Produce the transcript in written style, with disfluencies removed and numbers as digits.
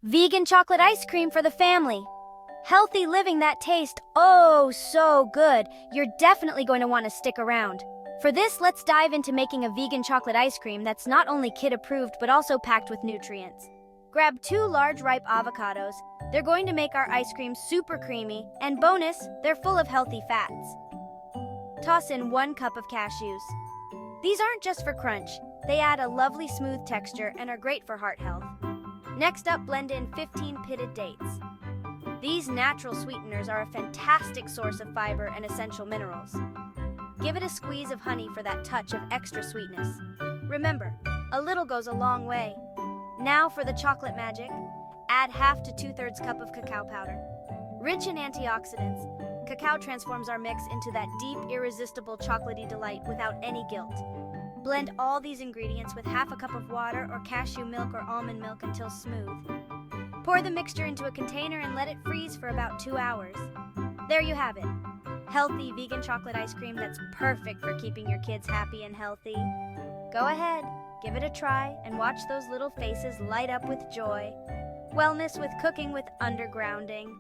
Vegan chocolate ice cream for the family. Healthy living that tastes oh so good. You're definitely going to want to stick around. For this, let's dive into making a vegan chocolate ice cream that's not only kid approved but also packed with nutrients. Grab 2 large ripe avocados. They're going to make our ice cream super creamy, and bonus, they're full of healthy fats. Toss in 1 cup of cashews. These aren't just for crunch, they add a lovely smooth texture and are great for heart health. Next up, blend in 15 pitted dates. These natural sweeteners are a fantastic source of fiber and essential minerals. Give it a squeeze of honey for that touch of extra sweetness. Remember, a little goes a long way. Now for the chocolate magic, add 1/2 to 2/3 cup of cacao powder. Rich in antioxidants, cacao transforms our mix into that deep, irresistible chocolatey delight without any guilt. Blend all these ingredients with 1/2 cup of water or cashew milk or almond milk until smooth. Pour the mixture into a container and let it freeze for about 2 hours. There you have it. Healthy vegan chocolate ice cream that's perfect for keeping your kids happy and healthy. Go ahead, give it a try, and watch those little faces light up with joy. Wellness with cooking with undergrounding.